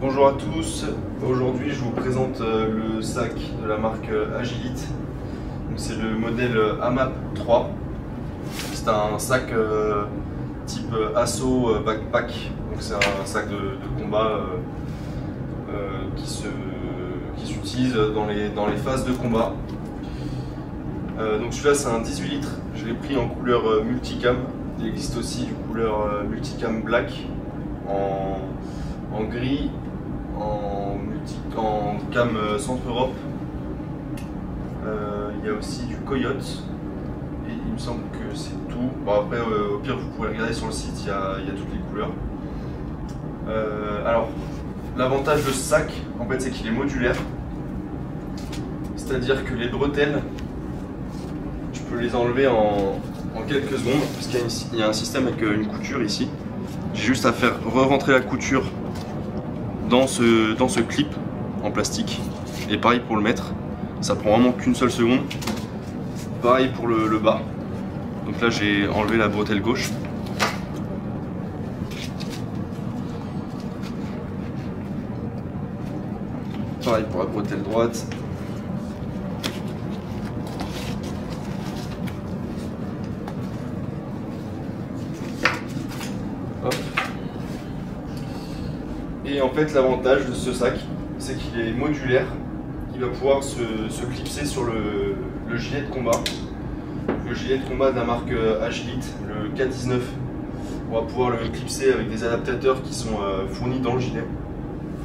Bonjour à tous, aujourd'hui je vous présente le sac de la marque Agilite. C'est le modèle AMAP 3. C'est un sac type assaut backpack. C'est un sac de combat qui s'utilise dans les phases de combat. Donc celui-là c'est un 18 litres, je l'ai pris en couleur multicam. Il existe aussi une couleur multicam black en gris, en cam Centre Europe. Il y a aussi du Coyote et il me semble que c'est tout. Bon, après au pire vous pouvez regarder sur le site, il y a toutes les couleurs. Alors l'avantage de ce sac en fait c'est qu'il est modulaire, c'est à dire que les bretelles je peux les enlever en quelques secondes parce qu'il y a un système avec une couture ici. J'ai juste à faire re-rentrer la couture dans ce clip en plastique et pareil pour le mettre, ça prend vraiment qu'une seule seconde. Pareil pour le bas, donc là j'ai enlevé la bretelle gauche. Pareil pour la bretelle droite. Hop. Et en fait l'avantage de ce sac c'est qu'il est modulaire, il va pouvoir se clipser sur le gilet de combat. Le gilet de combat de la marque Agilite, le K19. On va pouvoir le clipser avec des adaptateurs qui sont fournis dans le gilet.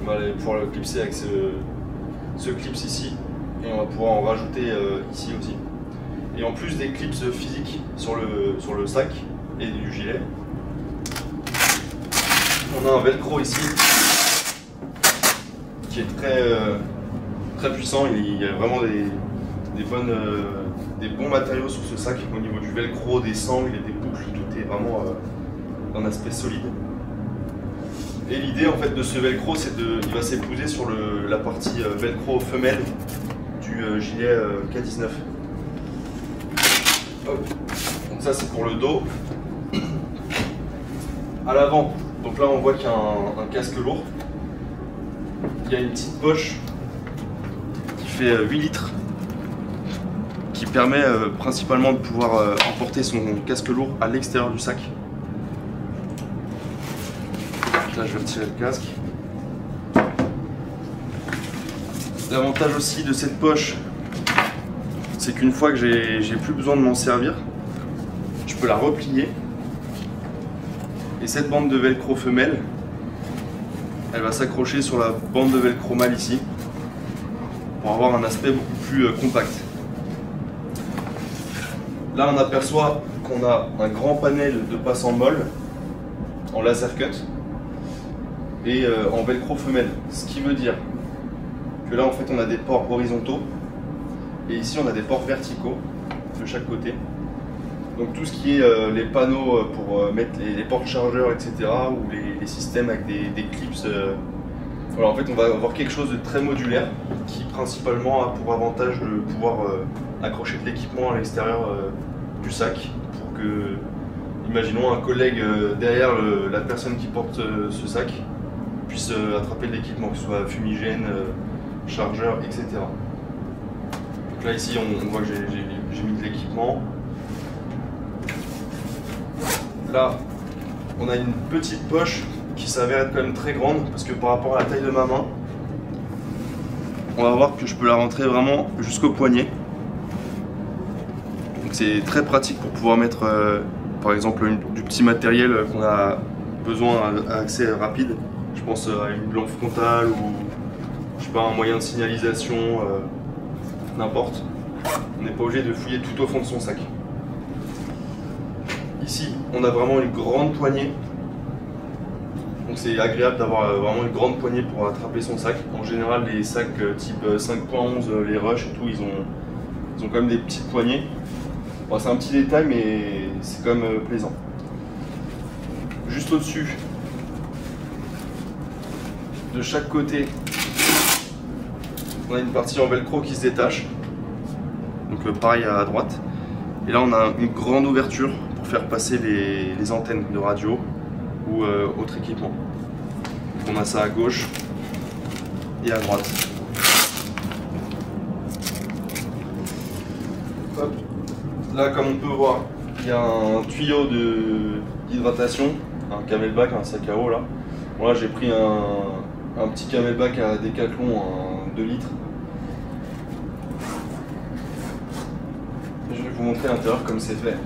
On va pouvoir le clipser avec ce clips ici et on va pouvoir en rajouter ici aussi. Et en plus des clips physiques sur le sac et du gilet, on a un velcro ici qui est très puissant. Il y a vraiment des bons matériaux sur ce sac au niveau du velcro, des sangles et des boucles, tout est vraiment d'un aspect solide. Et l'idée en fait de ce velcro c'est il va s'épouser sur la partie velcro femelle du gilet K19. Hop. Donc ça c'est pour le dos. À l'avant, donc là on voit qu'il y a un casque lourd. Il y a une petite poche qui fait 8 litres qui permet principalement de pouvoir emporter son casque lourd à l'extérieur du sac. Là je vais retirer le casque. L'avantage aussi de cette poche c'est qu'une fois que j'ai plus besoin de m'en servir, je peux la replier et cette bande de velcro femelle elle va s'accrocher sur la bande de velcro mâle ici pour avoir un aspect beaucoup plus compact. Là on aperçoit qu'on a un grand panel de passants molles en laser cut et en velcro femelle, ce qui veut dire que là en fait on a des ports horizontaux et ici on a des ports verticaux de chaque côté. Donc tout ce qui est les panneaux pour mettre les portes chargeurs, etc. ou les systèmes avec des clips. Voilà, en fait on va avoir quelque chose de très modulaire qui principalement a pour avantage de pouvoir accrocher de l'équipement à l'extérieur du sac pour que, imaginons un collègue derrière la personne qui porte ce sac puisse attraper de l'équipement, que ce soit fumigène, chargeur, etc. Donc là ici on voit que j'ai mis de l'équipement. Là, on a une petite poche qui s'avère être quand même très grande parce que par rapport à la taille de ma main, on va voir que je peux la rentrer vraiment jusqu'au poignet. Donc c'est très pratique pour pouvoir mettre par exemple du petit matériel qu'on a besoin à accès rapide. Je pense à une lampe frontale ou je sais pas, un moyen de signalisation, n'importe. On n'est pas obligé de fouiller tout au fond de son sac. Ici, on a vraiment une grande poignée. Donc c'est agréable d'avoir vraiment une grande poignée pour attraper son sac. En général, les sacs type 5.11, les Rush et tout, ils ont quand même des petites poignées. Bon, c'est un petit détail, mais c'est quand même plaisant. Juste au-dessus, de chaque côté, on a une partie en velcro qui se détache. Donc pareil à droite. Et là, on a une grande ouverture pour faire passer les antennes de radio ou autre équipement. Donc on a ça à gauche et à droite. Hop. Là, comme on peut voir, il y a un tuyau d'hydratation, un camelback, un sac à eau là. Bon, là j'ai pris un petit camelback à Decathlon, un 2 litres. Je vais vous montrer l'intérieur comme c'est fait.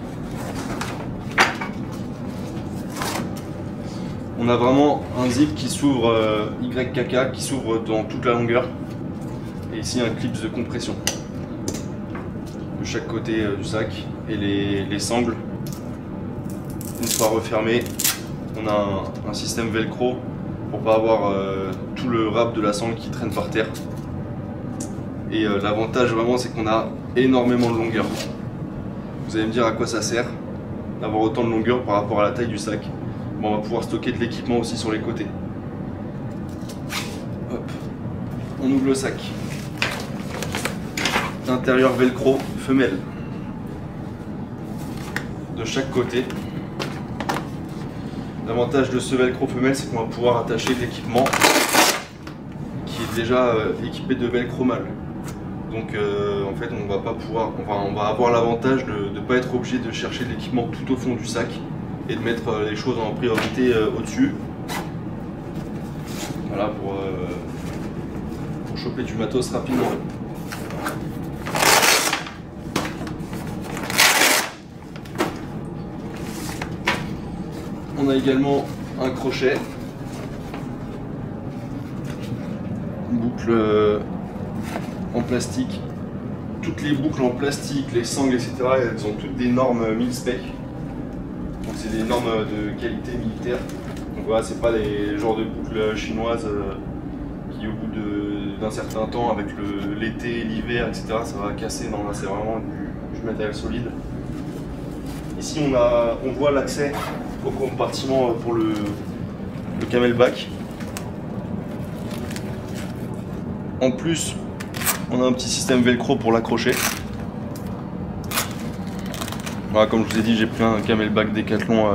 On a vraiment un zip qui s'ouvre YKK, qui s'ouvre dans toute la longueur. Et ici un clip de compression de chaque côté du sac. Et les sangles, une fois refermées, on a un système velcro pour pas avoir tout le rap de la sangle qui traîne par terre. Et l'avantage vraiment, c'est qu'on a énormément de longueur. Vous allez me dire à quoi ça sert d'avoir autant de longueur par rapport à la taille du sac. Bon, on va pouvoir stocker de l'équipement aussi sur les côtés. Hop. On ouvre le sac. Intérieur velcro femelle. De chaque côté. L'avantage de ce velcro femelle, c'est qu'on va pouvoir attacher l'équipement qui est déjà équipé de velcro mâle. Donc en fait on va pas pouvoir, on va avoir l'avantage de ne pas être obligé de chercher de l'équipement tout au fond du sac et de mettre les choses en priorité au-dessus. Voilà pour choper du matos rapidement. On a également un crochet, une boucle en plastique. Toutes les boucles en plastique, les sangles, etc., elles ont toutes des normes mil-spec. Donc c'est des normes de qualité militaire. Donc voilà, c'est pas les genres de boucles chinoises qui au bout d'un certain temps, avec l'été, l'hiver, etc., ça va casser. Non, là c'est vraiment du matériel solide. Ici on voit l'accès au compartiment pour le camelback. En plus, on a un petit système velcro pour l'accrocher. Voilà, comme je vous ai dit, j'ai pris un camelback Decathlon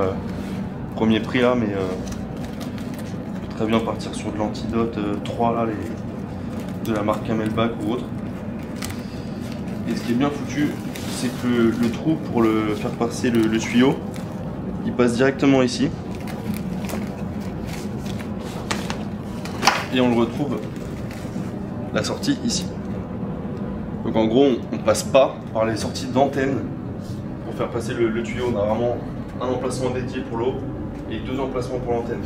premier prix là, mais on peut très bien partir sur de l'Antidote 3 là, de la marque Camelback ou autre. Et ce qui est bien foutu, c'est que le trou pour le faire passer le tuyau, il passe directement ici. Et on le retrouve la sortie ici. Donc en gros, on passe pas par les sorties d'antenne pour faire passer le tuyau. On a vraiment un emplacement dédié pour l'eau et 2 emplacements pour l'antenne.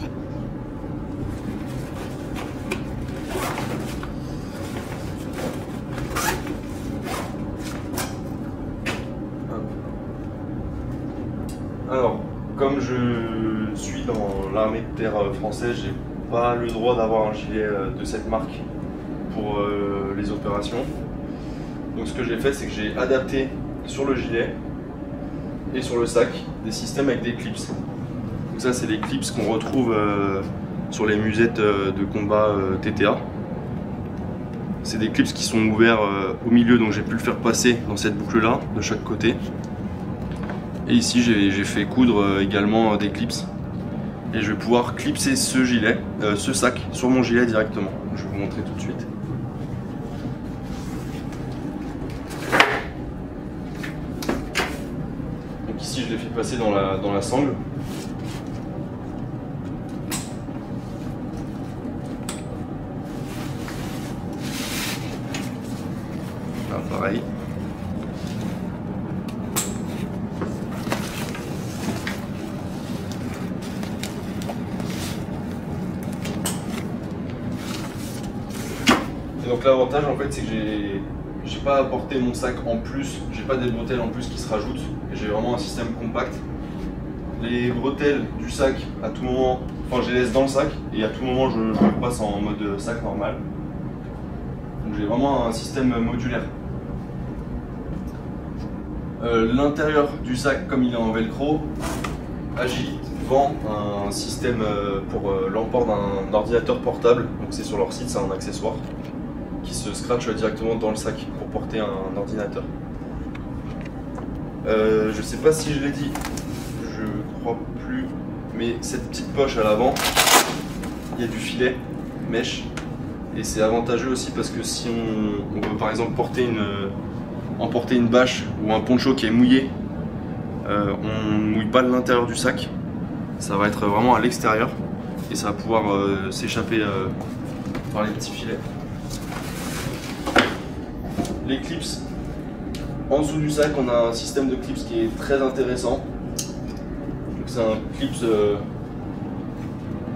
Alors, comme je suis dans l'armée de terre française, j'ai pas le droit d'avoir un gilet de cette marque pour les opérations. Donc ce que j'ai fait, c'est que j'ai adapté sur le gilet et sur le sac des systèmes avec des clips. Donc ça, c'est les clips qu'on retrouve sur les musettes de combat TTA. C'est des clips qui sont ouverts au milieu, donc j'ai pu le faire passer dans cette boucle là de chaque côté. Et ici j'ai fait coudre également des clips. Et je vais pouvoir clipser ce gilet, ce sac sur mon gilet directement. Je vais vous montrer tout de suite. Donc ici je l'ai fait passer dans la sangle. Là pareil. Donc l'avantage en fait, c'est que j'ai pas apporté mon sac en plus, j'ai pas des bretelles en plus qui se rajoutent, et j'ai vraiment un système compact. Les bretelles du sac, à tout moment, enfin je les laisse dans le sac et à tout moment je les passe en mode sac normal. Donc j'ai vraiment un système modulaire. L'intérieur du sac, comme il est en velcro, Agilite vend un système pour l'emport d'un ordinateur portable. Donc c'est sur leur site, c'est un accessoire qui se scratch directement dans le sac pour porter un ordinateur. Je sais pas si je l'ai dit, je crois plus, mais cette petite poche à l'avant, il y a du filet mèche Et c'est avantageux aussi parce que si on veut par exemple emporter une bâche ou un poncho qui est mouillé, on ne mouille pas l'intérieur du sac, ça va être vraiment à l'extérieur et ça va pouvoir s'échapper par les petits filets. Les clips, en dessous du sac on a un système de clips qui est très intéressant. C'est un clips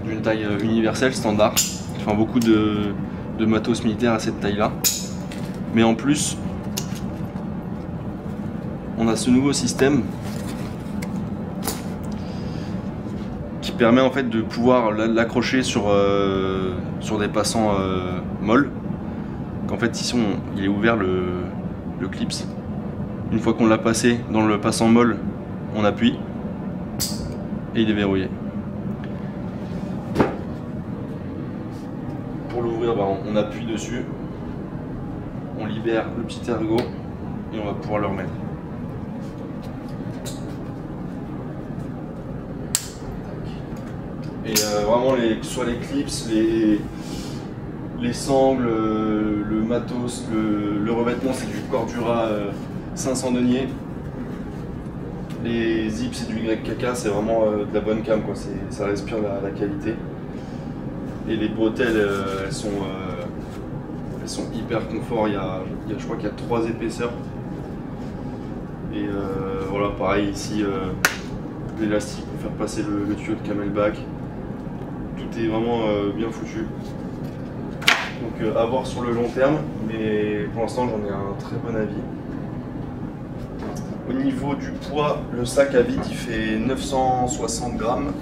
d'une taille universelle, standard. Enfin, beaucoup de matos militaires à cette taille là. Mais en plus, on a ce nouveau système qui permet en fait de pouvoir l'accrocher sur des passants molles. Qu'en fait ici il est ouvert le clips. Une fois qu'on l'a passé dans le passant molle, on appuie et il est verrouillé. Pour l'ouvrir, on appuie dessus, on libère le petit ergot et on va pouvoir le remettre. Et vraiment, que ce soit les clips, les sangles, le matos, le revêtement, c'est du Cordura 500 deniers. Les zips, c'est du YKK, c'est vraiment de la bonne cam, quoi. Ça respire la qualité. Et les bretelles, elles sont hyper confort. Je crois qu'il y a 3 épaisseurs. Et voilà, pareil ici, l'élastique pour faire passer le tuyau de camelback. Tout est vraiment bien foutu. Donc à voir sur le long terme, mais pour l'instant j'en ai un très bon avis. Au niveau du poids, le sac à vide il fait 960 grammes.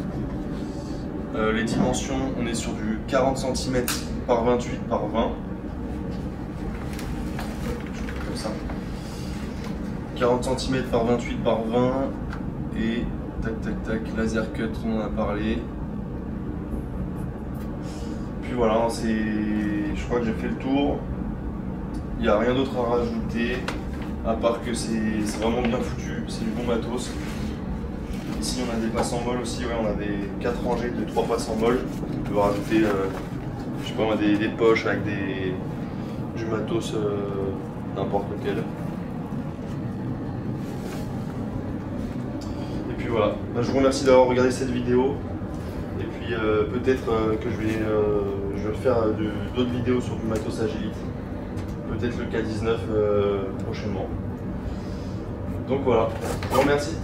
Les dimensions, on est sur du 40 cm par 28 par 20. Comme ça. 40 cm par 28 par 20. Et tac tac tac, laser cut, on en a parlé. Puis voilà, je crois que j'ai fait le tour. Il n'y a rien d'autre à rajouter, à part que c'est vraiment bien foutu, c'est du bon matos. Ici on a des passants molles aussi, ouais, on a des 4 rangées de 3 passants molles. On peut rajouter je sais pas moi, des poches avec du matos n'importe lequel. Et puis voilà, je vous remercie d'avoir regardé cette vidéo. Et puis peut-être que je vais faire d'autres vidéos sur du matos Agility. Peut-être le K19 prochainement. Donc voilà, je vous remercie.